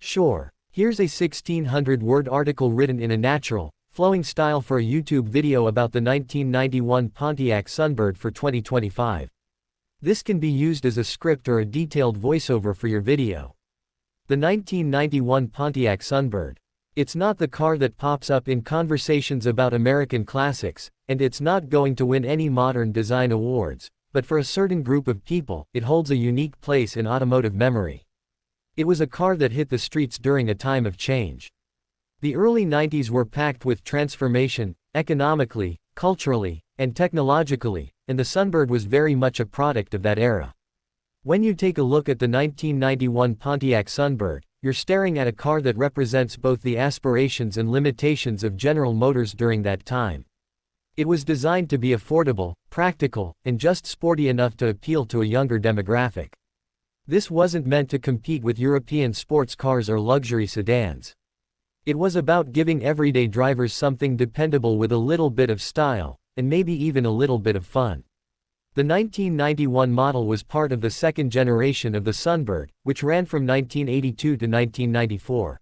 Sure. Here's a 1,600-word article written in a natural, flowing style for a YouTube video about the 1991 Pontiac Sunbird for 2025. This can be used as a script or a detailed voiceover for your video. The 1991 Pontiac Sunbird. It's not the car that pops up in conversations about American classics, and it's not going to win any modern design awards, but for a certain group of people, it holds a unique place in automotive memory. It was a car that hit the streets during a time of change. The early 90s were packed with transformation, economically, culturally, and technologically, and the Sunbird was very much a product of that era. When you take a look at the 1991 Pontiac Sunbird, you're staring at a car that represents both the aspirations and limitations of General Motors during that time. It was designed to be affordable, practical, and just sporty enough to appeal to a younger demographic. This wasn't meant to compete with European sports cars or luxury sedans. It was about giving everyday drivers something dependable with a little bit of style, and maybe even a little bit of fun. The 1991 model was part of the second generation of the Sunbird, which ran from 1982 to 1994.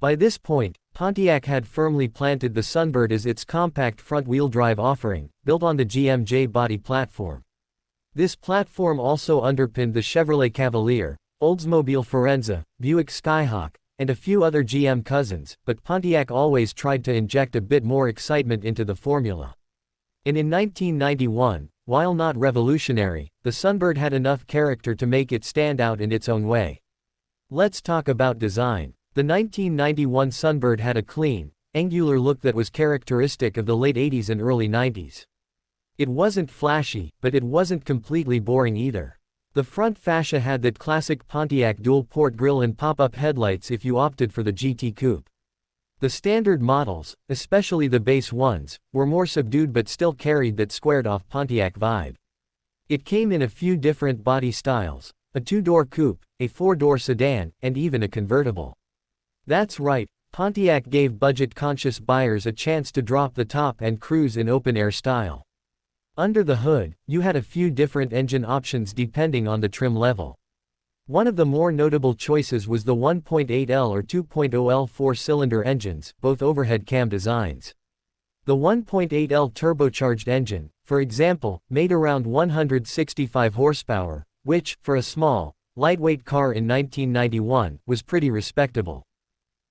By this point, Pontiac had firmly planted the Sunbird as its compact front-wheel drive offering, built on the GMJ body platform. This platform also underpinned the Chevrolet Cavalier, Oldsmobile Forenza, Buick Skyhawk, and a few other GM cousins, but Pontiac always tried to inject a bit more excitement into the formula. And in 1991, while not revolutionary, the Sunbird had enough character to make it stand out in its own way. Let's talk about design. The 1991 Sunbird had a clean, angular look that was characteristic of the late 80s and early 90s. It wasn't flashy, but it wasn't completely boring either. The front fascia had that classic Pontiac dual-port grille and pop-up headlights if you opted for the GT Coupe. The standard models, especially the base ones, were more subdued but still carried that squared-off Pontiac vibe. It came in a few different body styles, a two-door coupe, a four-door sedan, and even a convertible. That's right, Pontiac gave budget-conscious buyers a chance to drop the top and cruise in open-air style. Under the hood, you had a few different engine options depending on the trim level. One of the more notable choices was the 1.8L or 2.0L four-cylinder engines, both overhead cam designs. The 1.8L turbocharged engine, for example, made around 165 horsepower, which, for a small, lightweight car in 1991, was pretty respectable.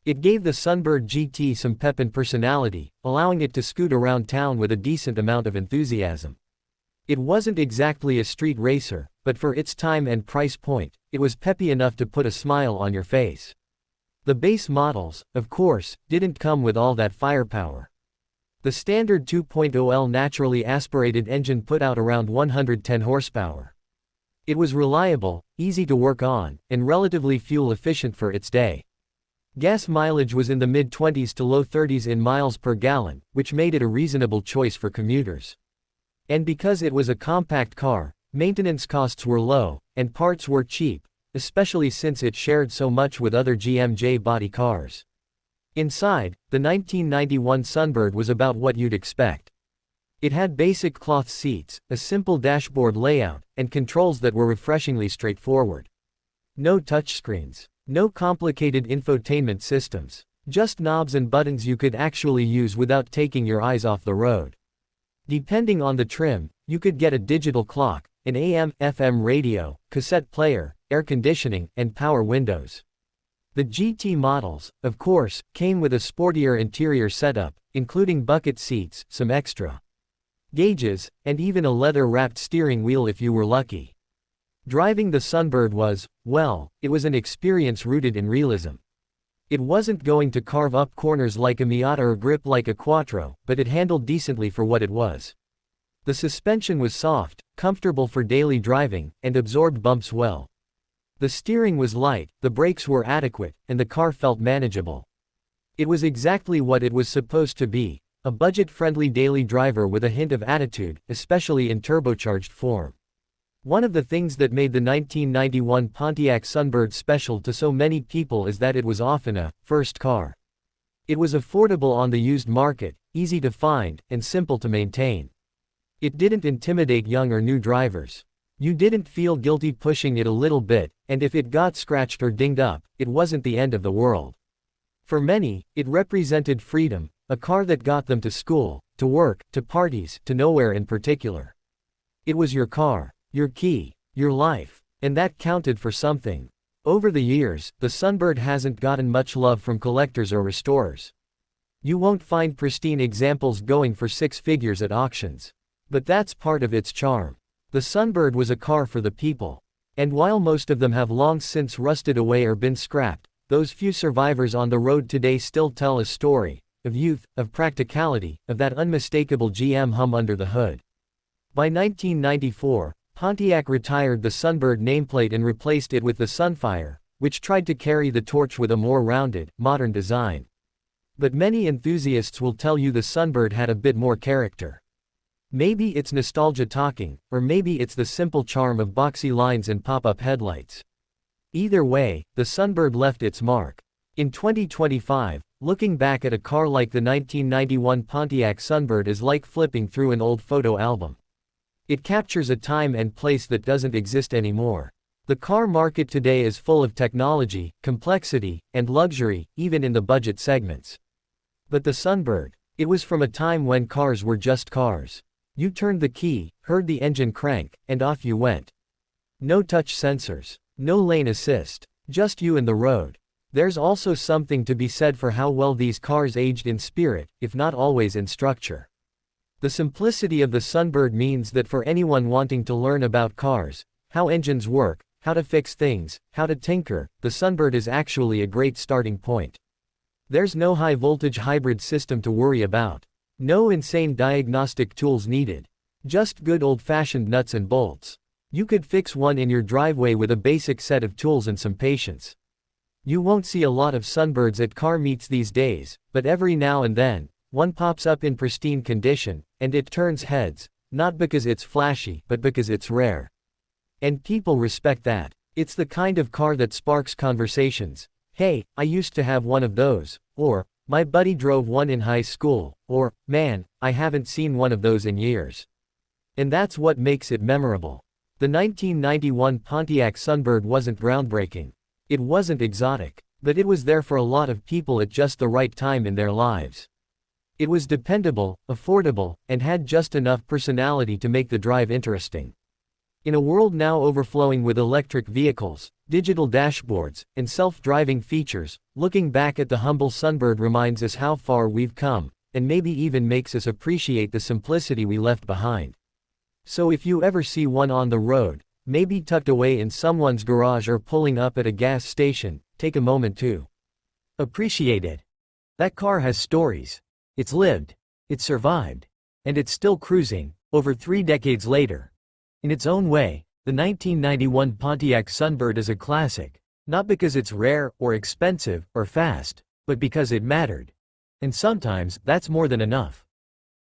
It gave the Sunbird GT some pep and personality, allowing it to scoot around town with a decent amount of enthusiasm. It wasn't exactly a street racer, but for its time and price point, it was peppy enough to put a smile on your face. The base models, of course, didn't come with all that firepower. The standard 2.0L naturally aspirated engine put out around 110 horsepower. It was reliable, easy to work on, and relatively fuel efficient for its day. Gas mileage was in the mid-20s to low 30s in miles per gallon, which made it a reasonable choice for commuters. And because it was a compact car, maintenance costs were low, and parts were cheap, especially since it shared so much with other GMJ body cars. Inside, the 1991 Sunbird was about what you'd expect. It had basic cloth seats, a simple dashboard layout, and controls that were refreshingly straightforward. No touchscreens. No complicated infotainment systems. Just knobs and buttons you could actually use without taking your eyes off the road. Depending on the trim, you could get a digital clock, an AM/FM radio, cassette player, air conditioning, and power windows. The GT models, of course, came with a sportier interior setup, including bucket seats, some extra gauges, and even a leather-wrapped steering wheel if you were lucky. Driving the Sunbird was, well, it was an experience rooted in realism. It wasn't going to carve up corners like a Miata or grip like a Quattro, but it handled decently for what it was. The suspension was soft, comfortable for daily driving, and absorbed bumps well. The steering was light, the brakes were adequate, and the car felt manageable. It was exactly what it was supposed to be, a budget-friendly daily driver with a hint of attitude, especially in turbocharged form. One of the things that made the 1991 Pontiac Sunbird special to so many people is that it was often a first car. It was affordable on the used market, easy to find, and simple to maintain. It didn't intimidate young or new drivers. You didn't feel guilty pushing it a little bit, and if it got scratched or dinged up, it wasn't the end of the world. For many, it represented freedom, a car that got them to school, to work, to parties, to nowhere in particular. It was your car, your key, your life, and that counted for something. Over the years, the Sunbird hasn't gotten much love from collectors or restorers. You won't find pristine examples going for six figures at auctions. But that's part of its charm. The Sunbird was a car for the people. And while most of them have long since rusted away or been scrapped, those few survivors on the road today still tell a story of youth, of practicality, of that unmistakable GM hum under the hood. By 1994, Pontiac retired the Sunbird nameplate and replaced it with the Sunfire, which tried to carry the torch with a more rounded, modern design. But many enthusiasts will tell you the Sunbird had a bit more character. Maybe it's nostalgia talking, or maybe it's the simple charm of boxy lines and pop-up headlights. Either way, the Sunbird left its mark. In 2025, looking back at a car like the 1991 Pontiac Sunbird is like flipping through an old photo album. It captures a time and place that doesn't exist anymore. The car market today is full of technology, complexity, and luxury, even in the budget segments. But the Sunbird, it was from a time when cars were just cars. You turned the key, heard the engine crank, and off you went. No touch sensors, no lane assist, just you and the road. There's also something to be said for how well these cars aged in spirit, if not always in structure. The simplicity of the Sunbird means that for anyone wanting to learn about cars, how engines work, how to fix things, how to tinker, the Sunbird is actually a great starting point. There's no high-voltage hybrid system to worry about. No insane diagnostic tools needed. Just good old-fashioned nuts and bolts. You could fix one in your driveway with a basic set of tools and some patience. You won't see a lot of Sunbirds at car meets these days, but every now and then, one pops up in pristine condition, and it turns heads, not because it's flashy, but because it's rare. And people respect that. It's the kind of car that sparks conversations. Hey, I used to have one of those, or, my buddy drove one in high school, or, man, I haven't seen one of those in years. And that's what makes it memorable. The 1991 Pontiac Sunbird wasn't groundbreaking. It wasn't exotic, but it was there for a lot of people at just the right time in their lives. It was dependable, affordable, and had just enough personality to make the drive interesting. In a world now overflowing with electric vehicles, digital dashboards, and self-driving features, looking back at the humble Sunbird reminds us how far we've come, and maybe even makes us appreciate the simplicity we left behind. So if you ever see one on the road, maybe tucked away in someone's garage or pulling up at a gas station, take a moment to appreciate it. That car has stories. It's lived. It's survived. And it's still cruising, over 3 decades later. In its own way, the 1991 Pontiac Sunbird is a classic, not because it's rare, or expensive, or fast, but because it mattered. And sometimes, that's more than enough.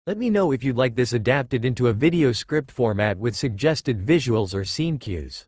Let me know if you'd like this adapted into a video script format with suggested visuals or scene cues.